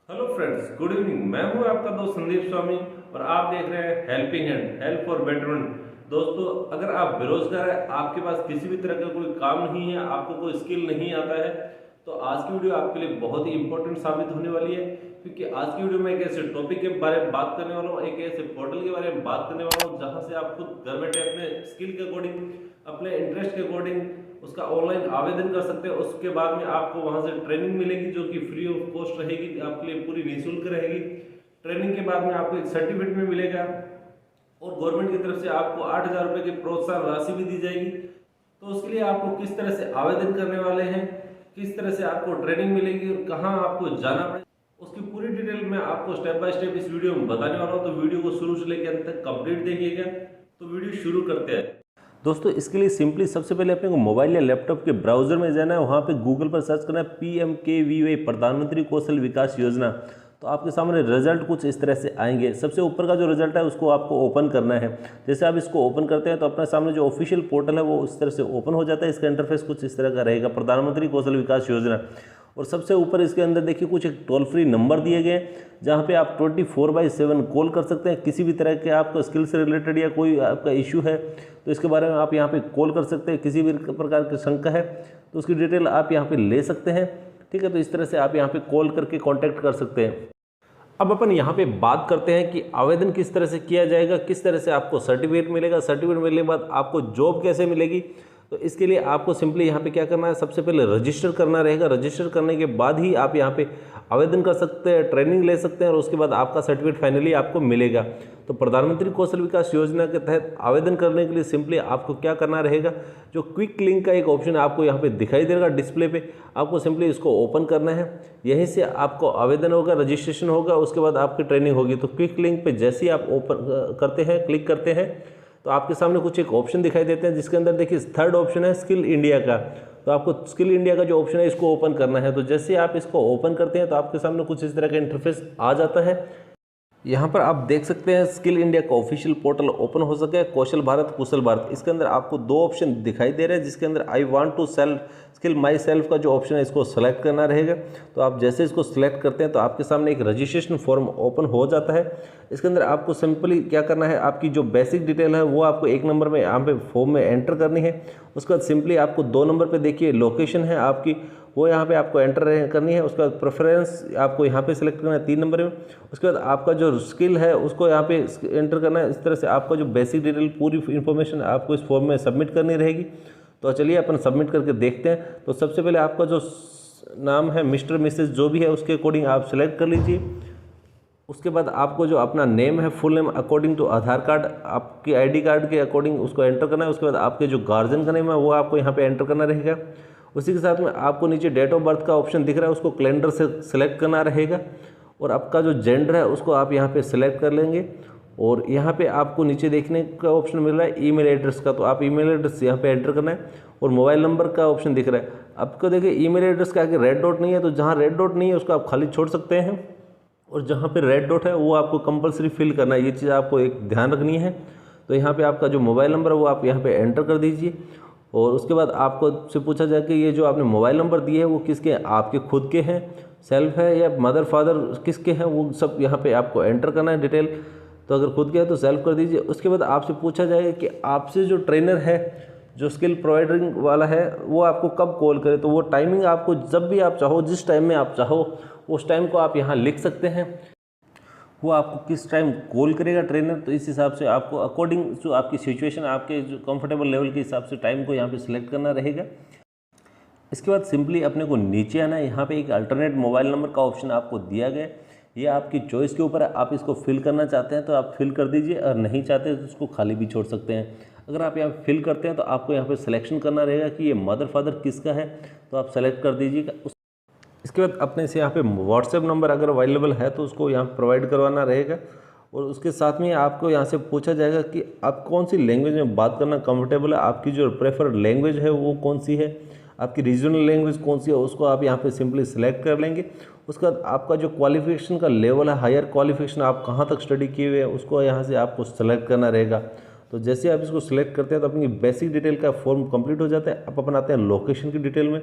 Hello friends, good evening. मैं हूं आपका दोस्त संदीप स्वामी और आप देख रहे हैं helping hand, help for betterment. दोस्तों, अगर आप बेरोजगार हैं, आपके पास किसी भी तरह का कोई काम नहीं है, आपको कोई स्किल नहीं आता है, तो आज की वीडियो आपके लिए बहुत ही इंपॉर्टेंट साबित होने वाली है। क्योंकि आज की वीडियो में एक ऐसे टॉपिक के बारे में बात करने वाला हूँ, एक ऐसे पोर्टल के बारे में बात करने वाला हूँ जहां से आप खुद घर बैठे अपने स्किल के अकॉर्डिंग, अपने इंटरेस्ट के अकॉर्डिंग उसका ऑनलाइन आवेदन कर सकते हैं। उसके बाद में आपको वहां से ट्रेनिंग मिलेगी जो कि फ्री ऑफ कॉस्ट रहेगी, आपके लिए पूरी निःशुल्क रहेगी। ट्रेनिंग के बाद में आपको एक सर्टिफिकेट में मिलेगा और गवर्नमेंट की तरफ से आपको 8,000 रुपए की प्रोत्साहन राशि भी दी जाएगी। तो उसके लिए आपको किस तरह से आवेदन करने वाले हैं, किस तरह से आपको ट्रेनिंग मिलेगी और कहाँ आपको जाना पड़ेगा, उसकी पूरी डिटेल मैं आपको स्टेप बाय स्टेप इस वीडियो में बताने वाला हूँ। तो वीडियो को शुरू से लेकर अंत तक कंप्लीट देखिएगा। तो वीडियो शुरू करते हैं। दोस्तों, इसके लिए सिंपली सबसे पहले अपने को मोबाइल या लैपटॉप के ब्राउजर में जाना है, वहाँ पे गूगल पर सर्च करना है PMKVY, प्रधानमंत्री कौशल विकास योजना। तो आपके सामने रिजल्ट कुछ इस तरह से आएंगे। सबसे ऊपर का जो रिजल्ट है उसको आपको ओपन करना है। जैसे आप इसको ओपन करते हैं तो अपने सामने जो ऑफिशियल पोर्टल है वो उस तरह से ओपन हो जाता है। इसका इंटरफेस कुछ इस तरह का रहेगा, प्रधानमंत्री कौशल विकास योजना। और सबसे ऊपर इसके अंदर देखिए कुछ एक टोल फ्री नंबर दिए गए हैं जहाँ पे आप 24/7 कॉल कर सकते हैं। किसी भी तरह के आपको स्किल से रिलेटेड या कोई आपका इशू है तो इसके बारे में आप यहाँ पे कॉल कर सकते हैं। किसी भी प्रकार की शंका है तो उसकी डिटेल आप यहाँ पे ले सकते हैं। ठीक है, तो इस तरह से आप यहाँ पे कॉल करके कॉन्टैक्ट कर सकते हैं। अब अपन यहाँ पे बात करते हैं कि आवेदन किस तरह से किया जाएगा, किस तरह से आपको सर्टिफिकेट मिलेगा, सर्टिफिकेट मिलने के बाद आपको जॉब कैसे मिलेगी। तो इसके लिए आपको सिंपली यहाँ पे क्या करना है, सबसे पहले रजिस्टर करना रहेगा। रजिस्टर करने के बाद ही आप यहाँ पे आवेदन कर सकते हैं, ट्रेनिंग ले सकते हैं और उसके बाद आपका सर्टिफिकेट फाइनली आपको मिलेगा। तो प्रधानमंत्री कौशल विकास योजना के तहत आवेदन करने के लिए सिंपली आपको क्या करना रहेगा, जो क्विक लिंक का एक ऑप्शन आपको यहाँ पे दिखाई देगा डिस्प्ले पे, आपको सिंपली इसको ओपन करना है। यहीं से आपको आवेदन होगा, रजिस्ट्रेशन होगा, उसके बाद आपकी ट्रेनिंग होगी। तो क्विक लिंक पे जैसे ही आप ओपन करते हैं, क्लिक करते हैं, तो आपके सामने कुछ एक ऑप्शन दिखाई देते हैं जिसके अंदर देखिए थर्ड ऑप्शन है स्किल इंडिया का। तो आपको स्किल इंडिया का जो ऑप्शन है इसको ओपन करना है। तो जैसे ही आप इसको ओपन करते हैं तो आपके सामने कुछ इस तरह का इंटरफेस आ जाता है। यहाँ पर आप देख सकते हैं स्किल इंडिया का ऑफिशियल पोर्टल ओपन हो सके, कौशल भारत, कुशल भारत। इसके अंदर आपको दो ऑप्शन दिखाई दे रहे हैं जिसके अंदर I want to skill myself का जो ऑप्शन है इसको सेलेक्ट करना रहेगा। तो आप जैसे इसको सिलेक्ट करते हैं तो आपके सामने एक रजिस्ट्रेशन फॉर्म ओपन हो जाता है। इसके अंदर आपको सिंपली क्या करना है, आपकी जो बेसिक डिटेल है वो आपको 1 नंबर में यहाँ पे फॉर्म में एंटर करनी है। उसके बाद सिंपली आपको 2 नंबर पे देखिए लोकेशन है आपकी, वो यहाँ पे आपको एंटर करनी है। उसके बाद प्रेफरेंस आपको यहाँ पे सिलेक्ट करना है 3 नंबर में। उसके बाद आपका जो स्किल है उसको यहाँ पे एंटर करना है। इस तरह से आपका जो बेसिक डिटेल पूरी इन्फॉर्मेशन आपको इस फॉर्म में सबमिट करनी रहेगी। तो चलिए अपन सबमिट करके देखते हैं। तो सबसे पहले आपका जो नाम है मिस्टर मिसेस जो भी है उसके अकॉर्डिंग आप सेलेक्ट कर लीजिए। उसके बाद आपको जो अपना नेम है full name according to Aadhaar card, आपकी आईडी कार्ड के अकॉर्डिंग उसको एंटर करना है। उसके बाद आपके जो गार्जियन का नेम है वो आपको यहाँ पे एंटर करना रहेगा। उसी के साथ में आपको नीचे डेट ऑफ बर्थ का ऑप्शन दिख रहा है, उसको कैलेंडर से सिलेक्ट करना रहेगा। और आपका जो जेंडर है उसको आप यहाँ पे सिलेक्ट कर लेंगे। और यहाँ पे आपको नीचे देखने का ऑप्शन मिल रहा है ईमेल एड्रेस का, तो आप ईमेल एड्रेस यहाँ पे एंटर करना है। और मोबाइल नंबर का ऑप्शन दिख रहा है आपको, देखिए ईमेल एड्रेस का आगे रेड डॉट नहीं है, तो जहाँ रेड डॉट नहीं है उसको आप खाली छोड़ सकते हैं। और जहाँ पे रेड डॉट है वो आपको कंपलसरी फिल करना है, ये चीज़ आपको एक ध्यान रखनी है। तो यहाँ पे आपका जो मोबाइल नंबर है वो आप यहाँ पे एंटर कर दीजिए। और उसके बाद आपको से पूछा जाए कि ये जो आपने मोबाइल नंबर दिए है वो किसके हैं, आपके खुद के हैं, सेल्फ है या मदर फादर किसके हैं, वो सब यहाँ पे आपको एंटर करना है डिटेल। तो अगर खुद के है तो सेल्फ कर दीजिए। उसके बाद आपसे पूछा जाएगा कि आपसे जो ट्रेनर है, जो स्किल प्रोवाइडरिंग वाला है, वो आपको कब कॉल करे। तो वो टाइमिंग आपको जब भी आप चाहो, जिस टाइम में आप चाहो उस टाइम को आप यहाँ लिख सकते हैं। वो आपको किस टाइम कॉल करेगा ट्रेनर, तो इस हिसाब से आपको अकॉर्डिंग टू आपकी सिचुएशन, आपके जो कंफर्टेबल लेवल के हिसाब से टाइम को यहाँ पे सिलेक्ट करना रहेगा। इसके बाद सिंपली अपने को नीचे आना है। यहाँ पे एक अल्टरनेट मोबाइल नंबर का ऑप्शन आपको दिया गया है, ये आपकी चॉइस के ऊपर है। आप इसको फिल करना चाहते हैं तो आप फिल कर दीजिए, और नहीं चाहते तो उसको खाली भी छोड़ सकते हैं। अगर आप यहाँ फिल करते हैं तो आपको यहाँ पे सिलेक्शन करना रहेगा कि ये मदर फादर किसका है, तो आप सेलेक्ट कर दीजिएगा। इसके बाद अपने से यहाँ पे व्हाट्सएप नंबर अगर अवेलेबल है तो उसको यहाँ प्रोवाइड करवाना रहेगा। और उसके साथ में आपको यहाँ से पूछा जाएगा कि आप कौन सी लैंग्वेज में बात करना कंफर्टेबल है, आपकी जो प्रेफर्ड लैंग्वेज है वो कौन सी है, आपकी रीजनल लैंग्वेज कौन सी है, उसको आप यहाँ पे सिंपली सिलेक्ट कर लेंगे। उसके बाद आपका जो क्वालिफिकेशन का लेवल है, हायर क्वालिफिकेशन आप कहाँ तक स्टडी किए हुए हैं, उसको यहाँ से आपको सेलेक्ट करना रहेगा। तो जैसे आप इसको सिलेक्ट करते हैं तो अपनी बेसिक डिटेल का फॉर्म कंप्लीट हो जाता है। अब अपन आते हैं लोकेशन की डिटेल में।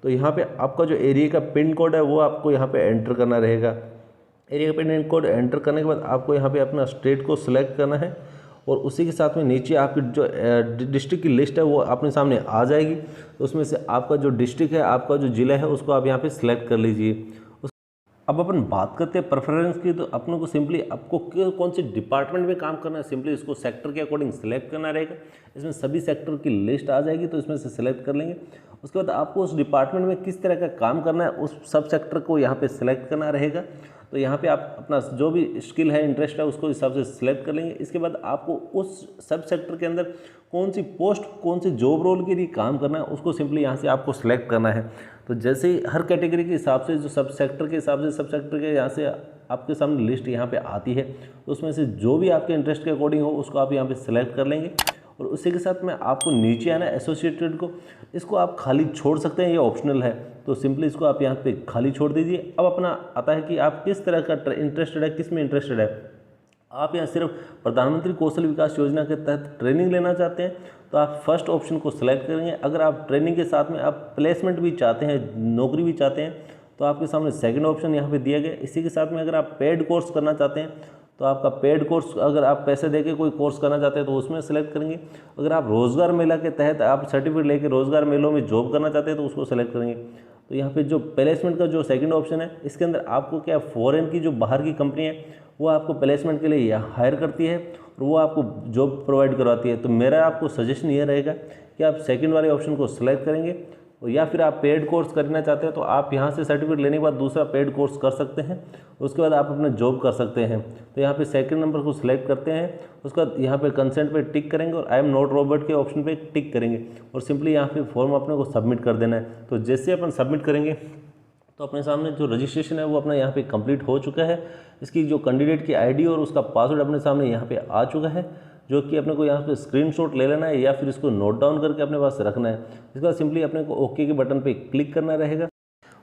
तो यहाँ पे आपका जो एरिया का पिन कोड है वो आपको यहाँ पे एंटर करना रहेगा। एरिया पिन कोड एंटर करने के बाद आपको यहाँ पे अपना स्टेट को सिलेक्ट करना है और उसी के साथ में नीचे आपकी जो डिस्ट्रिक्ट की लिस्ट है वो अपने सामने आ जाएगी। तो उसमें से आपका जो डिस्ट्रिक्ट है, आपका जो ज़िला है, उसको आप यहाँ पे सिलेक्ट कर लीजिए। अब अपन बात करते हैं प्रेफरेंस की, तो अपनों को सिंपली आपको कौन से डिपार्टमेंट में काम करना है, सिंपली इसको सेक्टर के अकॉर्डिंग सिलेक्ट करना रहेगा। इसमें सभी सेक्टर की लिस्ट आ जाएगी, तो इसमें से सिलेक्ट कर लेंगे। उसके बाद आपको उस डिपार्टमेंट में किस तरह का काम करना है, उस सब सेक्टर को यहाँ पे सिलेक्ट करना रहेगा। तो यहाँ पे आप अपना जो भी स्किल है, इंटरेस्ट है, उसको हिसाब से सिलेक्ट कर लेंगे। इसके बाद आपको उस सब सेक्टर के अंदर कौन सी पोस्ट, कौन सी जॉब रोल के लिए काम करना है, उसको सिंपली यहाँ से आपको सिलेक्ट करना है। तो जैसे ही हर कैटेगरी के हिसाब से, जो सब सेक्टर के हिसाब से, सब सेक्टर के यहाँ से आपके सामने लिस्ट यहाँ पे आती है, तो उसमें से जो भी आपके इंटरेस्ट के अकॉर्डिंग हो उसको आप यहाँ पे सिलेक्ट कर लेंगे। और उसी के साथ में आपको नीचे आना है एसोसिएटेड को, इसको आप खाली छोड़ सकते हैं, ये ऑप्शनल है। तो सिंपली इसको आप यहाँ पे खाली छोड़ दीजिए। अब अपना आता है कि आप किस तरह का इंटरेस्टेड है, किस में इंटरेस्टेड है। आप यहाँ सिर्फ प्रधानमंत्री कौशल विकास योजना के तहत ट्रेनिंग लेना चाहते हैं, तो आप फर्स्ट ऑप्शन को सिलेक्ट करेंगे। अगर आप ट्रेनिंग के साथ में आप प्लेसमेंट भी चाहते हैं, नौकरी भी चाहते हैं, तो आपके सामने सेकंड ऑप्शन यहाँ पे दिया गया। इसी के साथ में अगर आप पेड कोर्स करना चाहते हैं, तो आपका पेड कोर्स, अगर आप पैसे देके कोई कोर्स करना चाहते हैं तो उसमें सेलेक्ट करेंगे। अगर आप रोज़गार मेला के तहत आप सर्टिफिकेट लेके रोज़गार मेलों में जॉब करना चाहते हैं तो उसको सेलेक्ट करेंगे। तो यहाँ पे जो प्लेसमेंट का जो सेकंड ऑप्शन है, इसके अंदर आपको क्या, फॉरेन की जो बाहर की कंपनी है वो आपको प्लेसमेंट के लिए हायर करती है और वो आपको जॉब प्रोवाइड करवाती है। तो मेरा आपको सजेशन ये रहेगा कि आप सेकंड वाले ऑप्शन को सिलेक्ट करेंगे। या फिर आप पेड कोर्स करना चाहते हैं तो आप यहाँ से सर्टिफिकेट लेने के बाद दूसरा पेड कोर्स कर सकते हैं, उसके बाद आप अपना जॉब कर सकते हैं। तो यहाँ पे सेकंड नंबर को सिलेक्ट करते हैं, उसके बाद यहाँ पे कंसेंट पे टिक करेंगे और आई एम नॉट रोबोट के ऑप्शन पे टिक करेंगे और सिंपली यहाँ पे फॉर्म अपने को सबमिट कर देना है। तो जैसे अपन सबमिट करेंगे तो अपने सामने जो रजिस्ट्रेशन है वो अपना यहाँ पे कंप्लीट हो चुका है। इसकी जो कैंडिडेट की आईडी और उसका पासवर्ड अपने सामने यहाँ पे आ चुका है, जो कि अपने को यहाँ पे स्क्रीनशॉट ले लेना है या फिर इसको नोट डाउन करके अपने पास रखना है। इसके बाद सिंपली अपने को ओके के बटन पे क्लिक करना रहेगा।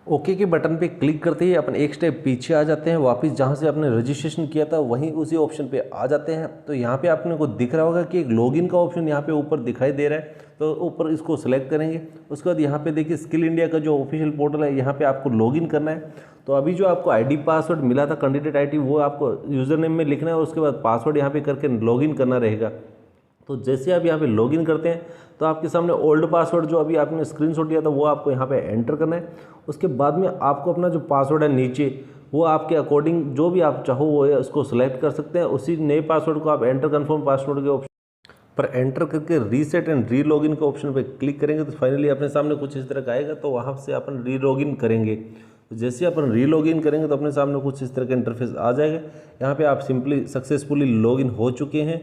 ओके के बटन पे क्लिक करते ही अपन एक स्टेप पीछे आ जाते हैं, वापस जहाँ से आपने रजिस्ट्रेशन किया था वहीं उसी ऑप्शन पे आ जाते हैं। तो यहाँ पे आपने को दिख रहा होगा कि एक लॉगिन का ऑप्शन यहाँ पे ऊपर दिखाई दे रहा है, तो ऊपर इसको सेलेक्ट करेंगे। उसके बाद यहाँ पे देखिए स्किल इंडिया का जो ऑफिशियल पोर्टल है, यहाँ पे आपको लॉगिन करना है। तो अभी जो आपको आईडी पासवर्ड मिला था कैंडिडेट आईडी, वो आपको यूज़र नेम में लिखना है और उसके बाद पासवर्ड यहाँ पे करके लॉगिन करना रहेगा। तो जैसे आप यहाँ पे लॉगिन करते हैं तो आपके सामने ओल्ड पासवर्ड जो अभी आपने स्क्रीनशॉट लिया था वो आपको यहाँ पे एंटर करना है। उसके बाद में आपको अपना जो पासवर्ड है नीचे, वो आपके अकॉर्डिंग जो भी आप चाहो वो है उसको सिलेक्ट कर सकते हैं। उसी नए पासवर्ड को आप एंटर कन्फर्म पासवर्ड के ऑप्शन पर एंटर करके रीसेट एंड री लॉगिन के ऑप्शन पर क्लिक करेंगे तो फाइनली अपने सामने कुछ इस तरह का आएगा। तो वहाँ से अपन री लॉगिन करेंगे। तो जैसे अपन री लॉगिन करेंगे तो अपने सामने कुछ इस तरह का इंटरफेस आ जाएगा। यहाँ पे आप सिंपली सक्सेसफुली लॉगिन हो चुके हैं।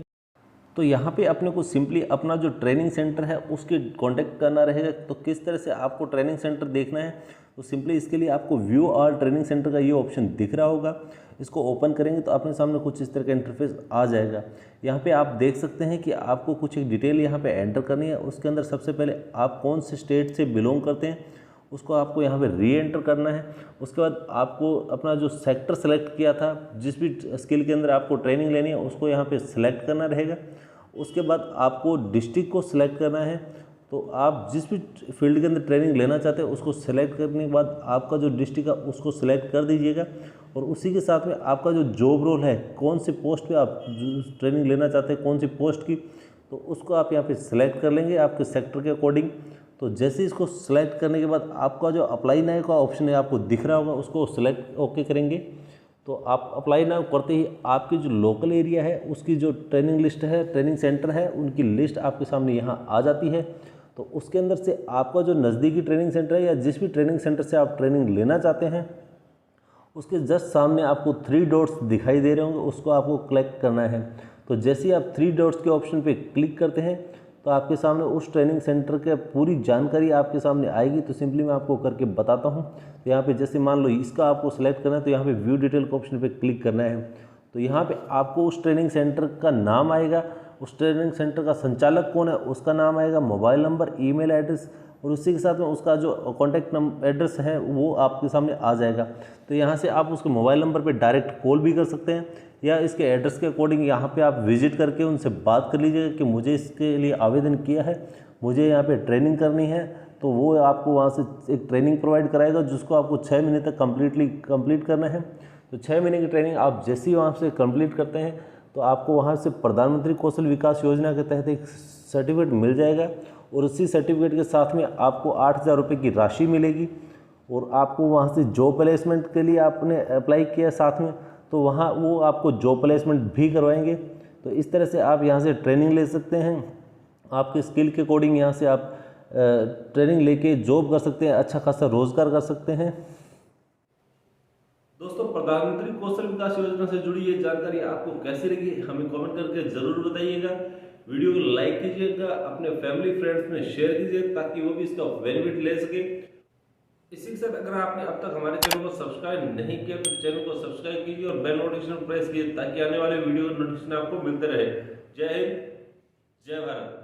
तो यहाँ पे अपने को सिंपली अपना जो ट्रेनिंग सेंटर है उसके कांटेक्ट करना रहेगा। तो किस तरह से आपको ट्रेनिंग सेंटर देखना है, तो सिंपली इसके लिए आपको व्यू और ट्रेनिंग सेंटर का ये ऑप्शन दिख रहा होगा। इसको ओपन करेंगे तो अपने सामने कुछ इस तरह का इंटरफेस आ जाएगा। यहाँ पे आप देख सकते हैं कि आपको कुछ एक डिटेल यहाँ पे एंटर करनी है। उसके अंदर सबसे पहले आप कौन से स्टेट से बिलोंग करते हैं उसको आपको यहाँ पे री एंटर करना है। उसके बाद आपको अपना जो सेक्टर सेलेक्ट किया था, जिस भी स्किल के अंदर आपको ट्रेनिंग लेनी है उसको यहाँ पे सिलेक्ट करना रहेगा। उसके बाद आपको डिस्ट्रिक्ट को सिलेक्ट करना है। तो आप जिस भी फील्ड के अंदर ट्रेनिंग लेना चाहते हैं उसको सिलेक्ट करने के बाद आपका जो डिस्ट्रिक्ट है उसको सिलेक्ट कर दीजिएगा। और उसी के साथ में आपका जो जॉब रोल है, कौन से पोस्ट पे आप ट्रेनिंग लेना चाहते हैं, कौन सी पोस्ट की, तो उसको आप यहाँ पे सिलेक्ट कर लेंगे आपके सेक्टर के अकॉर्डिंग। तो जैसे इसको सिलेक्ट करने के बाद आपका जो अप्लाई नाउ का ऑप्शन है आपको दिख रहा होगा, उसको सिलेक्ट ओके करेंगे। तो आप अप्लाई नाउ करते ही आपकी जो लोकल एरिया है उसकी जो ट्रेनिंग लिस्ट है, ट्रेनिंग सेंटर है, उनकी लिस्ट आपके सामने यहाँ आ जाती है। तो उसके अंदर से आपका जो नज़दीकी ट्रेनिंग सेंटर है या जिस भी ट्रेनिंग सेंटर से आप ट्रेनिंग लेना चाहते हैं उसके जस्ट सामने आपको 3 डॉट्स दिखाई दे रहे होंगे, उसको आपको क्लिक करना है। तो जैसे ही आप 3 डॉट्स के ऑप्शन पे क्लिक करते हैं तो आपके सामने उस ट्रेनिंग सेंटर के पूरी जानकारी आपके सामने आएगी। तो सिंपली मैं आपको करके बताता हूँ। तो यहाँ पे जैसे मान लो इसका आपको सेलेक्ट करना है तो यहाँ पे व्यू डिटेल के ऑप्शन पे क्लिक करना है। तो यहाँ पे आपको उस ट्रेनिंग सेंटर का नाम आएगा, उस ट्रेनिंग सेंटर का संचालक कौन है उसका नाम आएगा, मोबाइल नंबर, ईमेल एड्रेस और उसी के साथ में उसका जो कॉन्टैक्ट एड्रेस है वो आपके सामने आ जाएगा। तो यहाँ से आप उसके मोबाइल नंबर पे डायरेक्ट कॉल भी कर सकते हैं या इसके एड्रेस के अकॉर्डिंग यहाँ पे आप विजिट करके उनसे बात कर लीजिएगा कि मुझे इसके लिए आवेदन किया है, मुझे यहाँ पे ट्रेनिंग करनी है। तो वो आपको वहाँ से एक ट्रेनिंग प्रोवाइड कराएगा जिसको आपको 6 महीने तक कंप्लीट करना है। तो 6 महीने की ट्रेनिंग आप जैसे ही वहाँ से कंप्लीट करते हैं तो आपको वहाँ से प्रधानमंत्री कौशल विकास योजना के तहत एक सर्टिफिकेट मिल जाएगा और उसी सर्टिफिकेट के साथ में आपको 8,000 रुपये की राशि मिलेगी और आपको वहाँ से जॉब प्लेसमेंट के लिए आपने अप्लाई किया साथ में, तो वहाँ वो आपको जॉब प्लेसमेंट भी करवाएंगे। तो इस तरह से आप यहाँ से ट्रेनिंग ले सकते हैं, आपके स्किल के अकॉर्डिंग यहाँ से आप ट्रेनिंग लेके जॉब कर सकते हैं, अच्छा खासा रोजगार कर सकते हैं। दोस्तों, प्रधानमंत्री कौशल विकास योजना से जुड़ी ये जानकारी आपको कैसी लगी हमें कमेंट करके जरूर बताइएगा। वीडियो को लाइक कीजिएगा, अपने फैमिली फ्रेंड्स में शेयर कीजिए ताकि वो भी इसका बेनिफिट ले सके। इसी के साथ अगर आपने अब तक हमारे चैनल को सब्सक्राइब नहीं किया तो चैनल को सब्सक्राइब कीजिए और बेल नोटिफिकेशन प्रेस कीजिए ताकि आने वाले वीडियो नोटिफिकेशन आपको मिलते रहे। जय हिंद, जय भारत।